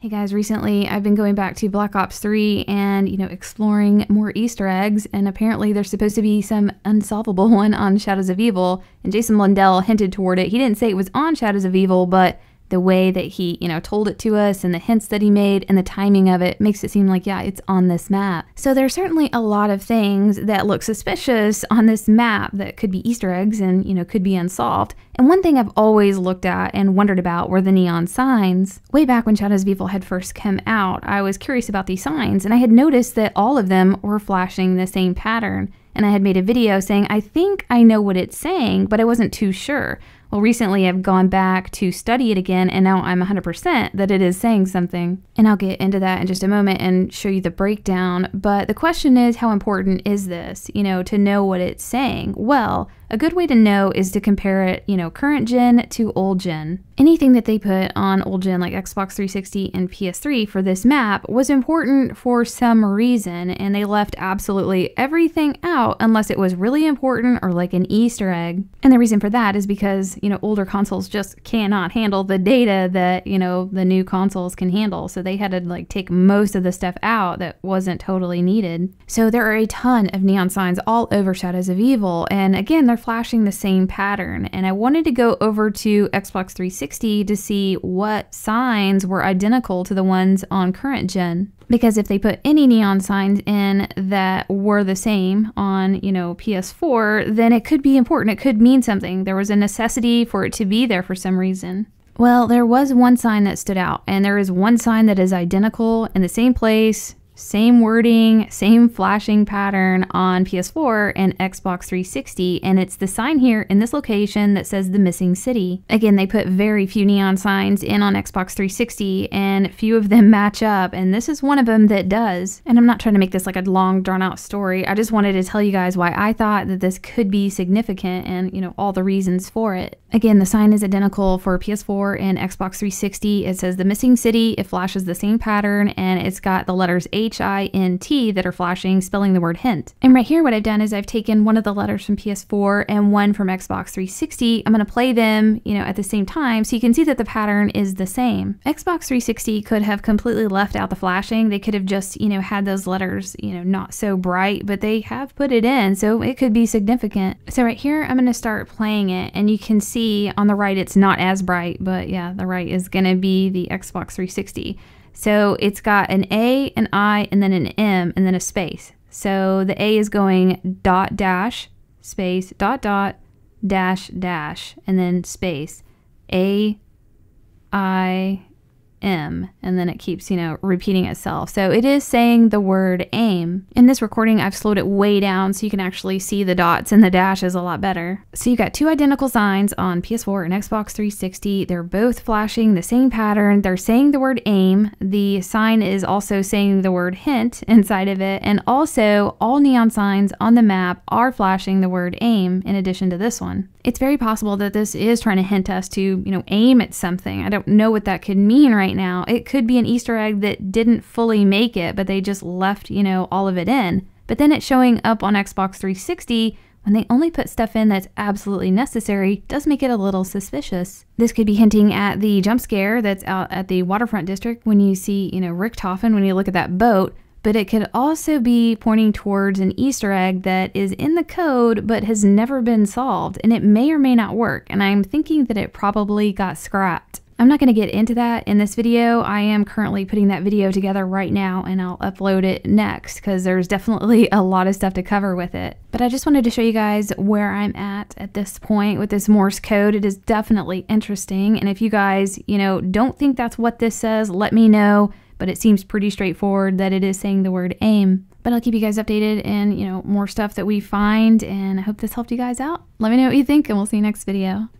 Hey guys, recently I've been going back to Black Ops 3 and, exploring more Easter eggs, and apparently there's supposed to be some unsolvable one on Shadows of Evil, and Jason Blundell hinted toward it. He didn't say it was on Shadows of Evil, but the way that he, told it to us and the hints that he made and the timing of it makes it seem like, yeah, it's on this map. So there's certainly a lot of things that look suspicious on this map that could be Easter eggs and, could be unsolved. And one thing I've always looked at and wondered about were the neon signs. Way back when Shadows of Evil had first come out, I was curious about these signs, and I had noticed that all of them were flashing the same pattern. And I had made a video saying, I think I know what it's saying, but I wasn't too sure. Well, recently I've gone back to study it again, and now I'm 100% that it is saying something. And I'll get into that in just a moment and show you the breakdown. But the question is, how important is this, to know what it's saying? Well, a good way to know is to compare it, current gen to old gen. Anything that they put on old gen like Xbox 360 and PS3 for this map was important for some reason, and they left absolutely everything out unless it was really important or like an Easter egg. And the reason for that is because, older consoles just cannot handle the data that, the new consoles can handle. So they had to take most of the stuff out that wasn't totally needed. So there are a ton of neon signs all over Shadows of Evil, and again, they're flashing the same pattern. And I wanted to go over to Xbox 360 to see what signs were identical to the ones on current gen. Because if they put any neon signs in that were the same on, PS4, then it could be important. It could mean something. There was a necessity for it to be there for some reason. Well, there was one sign that stood out, and there is one sign that is identical in the same place, same wording, same flashing pattern on PS4 and Xbox 360, and it's the sign here in this location that says the missing city. Again, they put very few neon signs in on Xbox 360, and few of them match up, and this is one of them that does. And I'm not trying to make this like a long drawn out story. I just wanted to tell you guys why I thought that this could be significant and, all the reasons for it. Again, the sign is identical for PS4 and Xbox 360. It says the missing city, it flashes the same pattern, and it's got the letters HINT that are flashing, spelling the word hint. And right here, what I've done is I've taken one of the letters from PS4 and one from Xbox 360. I'm going to play them, at the same time so you can see that the pattern is the same. Xbox 360 could have completely left out the flashing. They could have just, had those letters, not so bright, but they have put it in, so it could be significant. So right here, I'm going to start playing it, and you can see on the right, it's not as bright, but yeah, the right is going to be the Xbox 360. So it's got an A, an I, and then an M, and then a space. So the A is going dot dash, space, dot dot, dash dash, and then space. A, I, M, and then it keeps, repeating itself. So it is saying the word aim. In this recording, I've slowed it way down so you can actually see the dots and the dashes a lot better. So you got two identical signs on PS4 and Xbox 360. They're both flashing the same pattern. They're saying the word aim. The sign is also saying the word hint inside of it. And also, all neon signs on the map are flashing the word aim in addition to this one. It's very possible that this is trying to hint us to, aim at something. I don't know what that could mean right now. It could be an Easter egg that didn't fully make it, but they just left, all of it in. But then it's showing up on Xbox 360 when they only put stuff in that's absolutely necessary. Does make it a little suspicious. This could be hinting at the jump scare that's out at the waterfront district when you see, Richtofen when you look at that boat. But it could also be pointing towards an Easter egg that is in the code but has never been solved, and it may or may not work, and I'm thinking that it probably got scrapped. I'm not going to get into that in this video. I am currently putting that video together right now, and I'll upload it next because there's definitely a lot of stuff to cover with it. But I just wanted to show you guys where I'm at this point with this Morse code. It is definitely interesting, and if you guys, don't think that's what this says, let me know. But it seems pretty straightforward that it is saying the word aim. But I'll keep you guys updated and, more stuff that we find, and I hope this helped you guys out. Let me know what you think, and we'll see you next video.